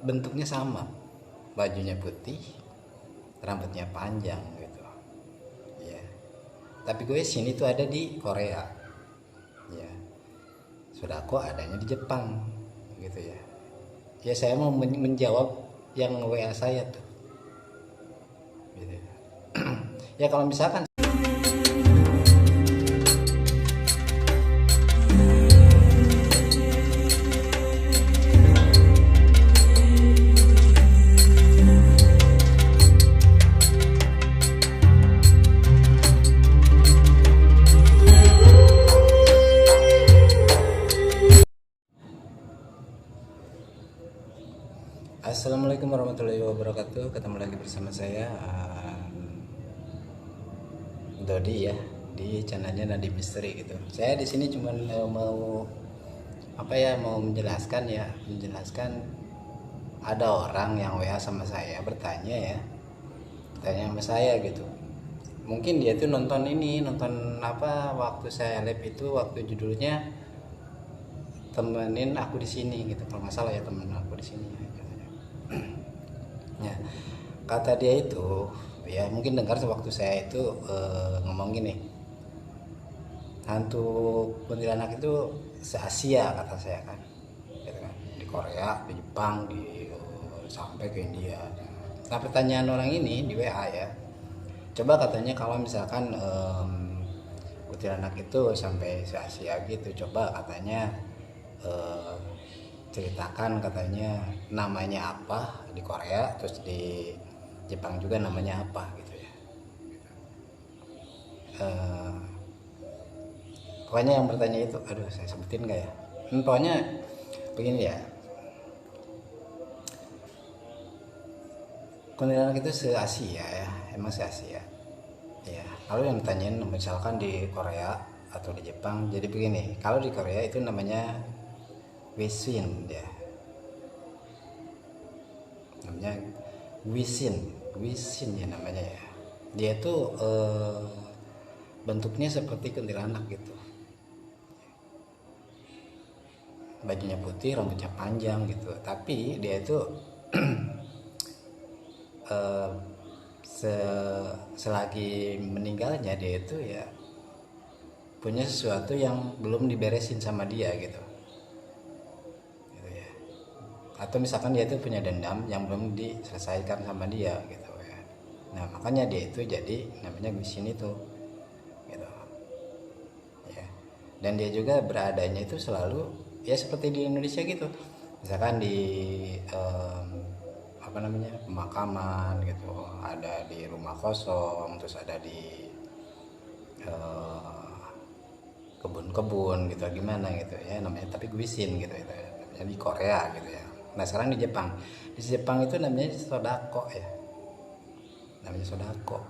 bentuknya sama, bajunya putih, rambutnya panjang gitu ya. Tapi gue sini tuh ada di Korea ya, Sodako adanya di Jepang gitu ya. Ya saya mau menjawab yang WA saya tuh gitu. Ya kalau misalkan Assalamualaikum warahmatullahi wabarakatuh. Ketemu lagi bersama saya Dodi ya, di channelnya Nadi Misteri gitu. Saya di sini cuma mau mau menjelaskan ada orang yang WA sama saya bertanya sama saya gitu. Mungkin dia tuh nonton waktu saya live itu, waktu judulnya temenin aku di sini gitu, kalau nggak salah ya, temenin aku di sini gitu. Ya, kata dia itu ya, mungkin dengar sewaktu saya itu ngomong gini, hantu kuntilanak itu se-Asia kata saya kan, gitu kan, di Korea, di Jepang, sampai ke India. Nah pertanyaan orang ini di WA ya, coba katanya kalau misalkan kuntilanak itu sampai se-Asia gitu, coba katanya ceritakan katanya namanya apa di Korea, terus di Jepang juga namanya apa gitu ya. Pokoknya yang bertanya itu, aduh saya sebutin nggak ya, pokoknya begini ya, kuntilanak itu se-Asia ya, emang se-Asia ya. Kalau yang tanyain misalkan di Korea atau di Jepang, jadi begini, kalau di Korea itu namanya Wisin ya, namanya Wisin ya namanya ya. Dia tuh bentuknya seperti kuntilanak gitu, bajunya putih, rambutnya panjang gitu. Tapi dia itu selagi meninggalnya dia itu ya punya sesuatu yang belum diberesin sama dia gitu ya. Atau misalkan dia itu punya dendam yang belum diselesaikan sama dia gitu ya. Nah makanya dia itu jadi namanya Gusin itu gitu ya. Dan dia juga beradanya itu selalu ya seperti di Indonesia gitu, misalkan di pemakaman gitu, ada di rumah kosong, terus ada di kebun-kebun gitu, gimana gitu ya namanya, tapi guisin gitu ya, namanya di Korea gitu ya. Nah sekarang di Jepang itu namanya sodako ya, namanya sodako.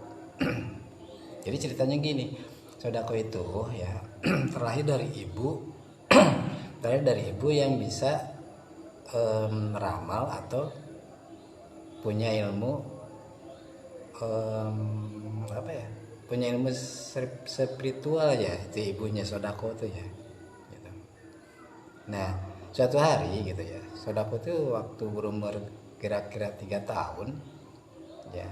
Jadi ceritanya gini, sodako itu ya terlahir dari ibu yang bisa meramal atau punya ilmu punya ilmu spiritual ya, itu ibunya sodako tuh ya gitu. Nah suatu hari gitu ya, sodako tuh waktu berumur kira-kira 3 tahun ya,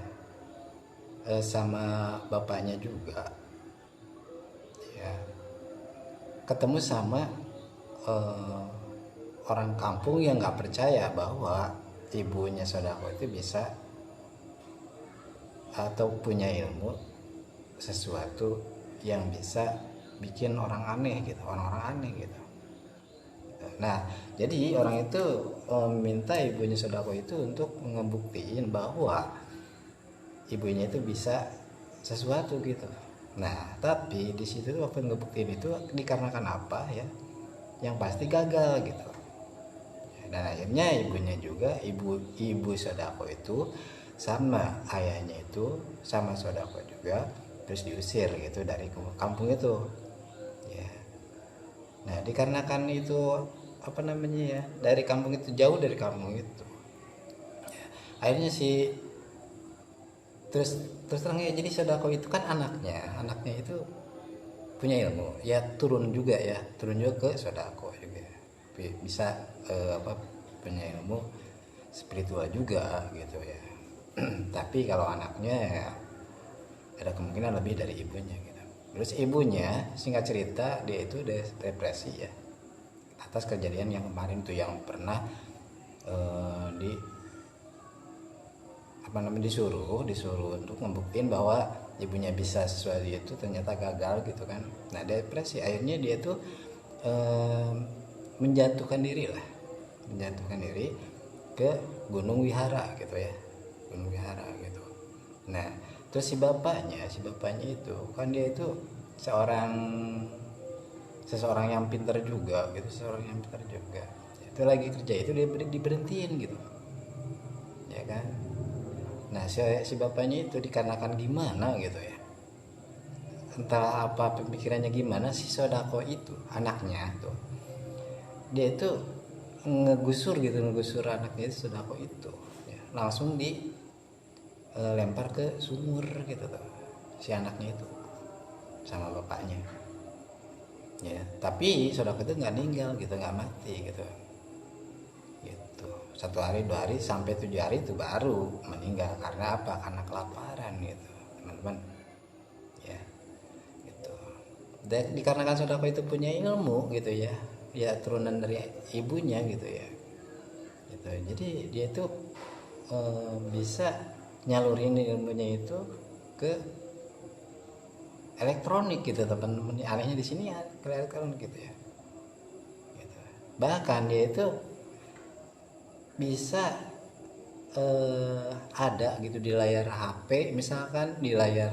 sama bapaknya juga ya, ketemu sama orang kampung yang nggak percaya bahwa ibunya sodako itu bisa atau punya ilmu sesuatu yang bisa bikin orang aneh gitu, orang-orang aneh gitu. Nah jadi orang itu minta ibunya sodako itu untuk ngebuktiin bahwa ibunya itu bisa sesuatu gitu. Nah tapi di situ waktu ngebuktiin itu dikarenakan apa ya, yang pasti gagal gitu. Dan akhirnya ibunya juga, ibu sodako itu sama ayahnya itu sama sodako juga, terus diusir gitu dari kampung itu ya. Nah dikarenakan itu dari kampung itu, jauh dari kampung itu ya, akhirnya terus terang ya, jadi sodako itu kan anaknya itu punya ilmu ya, turun juga ke sodako juga bisa punya ilmu spiritual juga gitu ya. Tapi kalau anaknya ya, ada kemungkinan lebih dari ibunya gitu. Terus ibunya singkat cerita dia itu depresi ya atas kejadian yang kemarin tuh, yang pernah di apa namanya disuruh untuk membuktiin bahwa ibunya bisa sesuatu itu ternyata gagal gitu kan. Nah depresi akhirnya dia tuh menjatuhkan diri ke Gunung Wihara gitu ya, Gunung Wihara gitu. Nah terus si bapaknya itu kan dia itu seseorang yang pintar juga gitu, itu lagi kerja itu dia diberhentiin gitu ya kan. Nah si bapaknya itu dikarenakan gimana gitu ya, entah apa pemikirannya gimana, si Sodako itu anaknya tuh dia itu ngegusur anaknya itu, Sodako itu ya, langsung dilempar ke sumur gitu tuh si anaknya itu sama bapaknya ya. Tapi Sodako itu nggak meninggal gitu, nggak mati gitu. 1 hari 2 hari sampai 7 hari itu baru meninggal. Karena apa? Karena kelaparan gitu teman-teman ya gitu. Dan dikarenakan Sodako itu punya ilmu gitu ya, ya turunan dari ibunya gitu ya gitu. Jadi dia itu bisa nyalurin ilmunya itu ke elektronik gitu teman-teman. Anehnya di sini ya ke elektronik gitu ya gitu. Bahkan dia itu bisa ada gitu di layar HP, misalkan di layar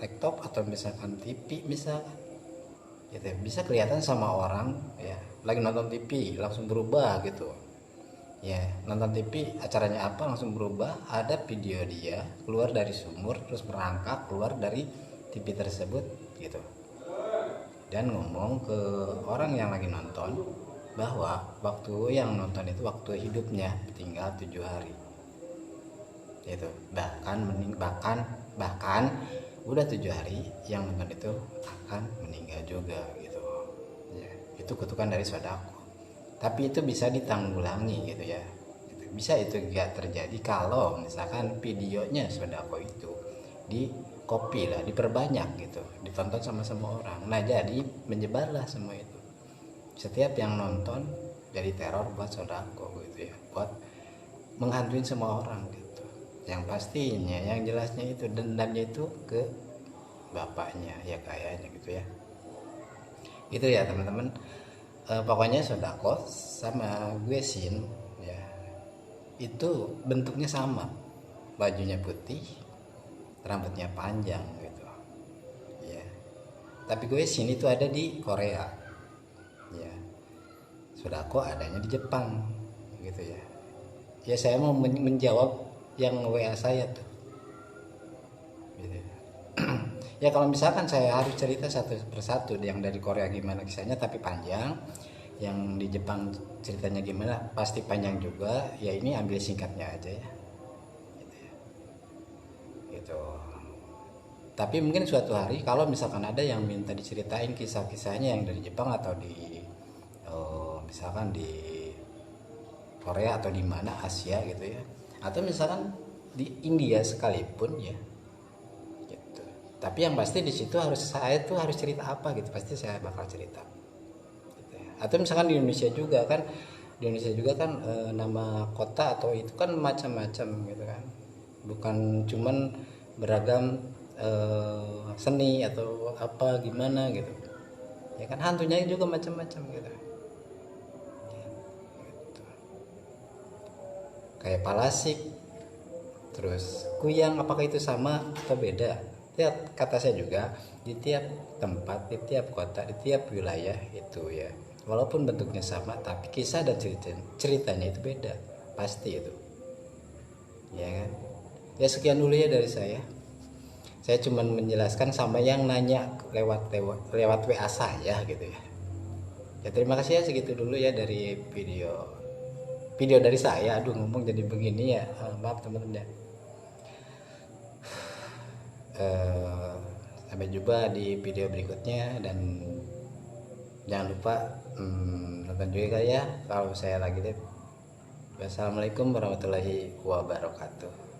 laptop atau misalkan TV misalkan gitu, bisa kelihatan sama orang ya lagi nonton TV langsung berubah gitu ya. Nonton TV acaranya apa langsung berubah, ada video dia keluar dari sumur terus merangkak keluar dari TV tersebut gitu, dan ngomong ke orang yang lagi nonton bahwa waktu yang nonton itu waktu hidupnya tinggal 7 hari gitu. Bahkan udah 7 hari yang nonton itu akan meninggal juga gitu ya. Itu kutukan dari Sodako, tapi itu bisa ditanggulangi gitu ya gitu. Bisa itu gak terjadi kalau misalkan videonya Sodako itu di copy lah, diperbanyak gitu, ditonton sama orang. Nah jadi menyebarlah semua itu, setiap yang nonton jadi teror buat Sodako gitu ya, buat menghantuin semua orang gitu. Yang pastinya yang jelasnya itu dendamnya itu ke bapaknya ya kayaknya gitu ya. Itu ya teman-teman. Pokoknya Sodako sama gue Sin ya itu bentuknya sama, bajunya putih, rambutnya panjang gitu ya. Tapi gue Sin itu ada di Korea ya, Sodako adanya di Jepang gitu ya. Ya saya mau menjawab yang WA saya tuh gitu. Ya kalau misalkan saya harus cerita satu persatu yang dari Korea gimana kisahnya tapi panjang, yang di Jepang ceritanya gimana pasti panjang juga ya. Ini ambil singkatnya aja ya gitu. Tapi mungkin suatu hari kalau misalkan ada yang minta diceritain kisah-kisahnya yang dari Jepang atau di misalkan di Korea atau di mana Asia gitu ya, atau misalkan di India sekalipun ya gitu. Tapi yang pasti di situ saya tuh harus cerita apa gitu, pasti saya bakal cerita gitu ya. Atau misalkan di Indonesia juga kan, nama kota atau itu kan macam-macam gitu kan, bukan cuman beragam seni atau apa gimana gitu ya kan, hantunya juga macam-macam gitu. Kayak Palasik, terus Kuyang, apakah itu sama atau beda? Ya, kata saya juga di tiap tempat, di tiap kota, di tiap wilayah itu ya, walaupun bentuknya sama, tapi kisah dan ceritanya itu beda, pasti itu. Ya kan? Ya sekian dulu ya dari saya. Saya cuma menjelaskan sama yang nanya lewat WA saya gitu ya. Ya terima kasih ya, segitu dulu ya dari video dari saya. Aduh ngomong jadi begini ya, maaf teman-teman ya. Sampai jumpa di video berikutnya, dan jangan lupa nonton juga ya kalau saya lagi live Wassalamualaikum warahmatullahi wabarakatuh.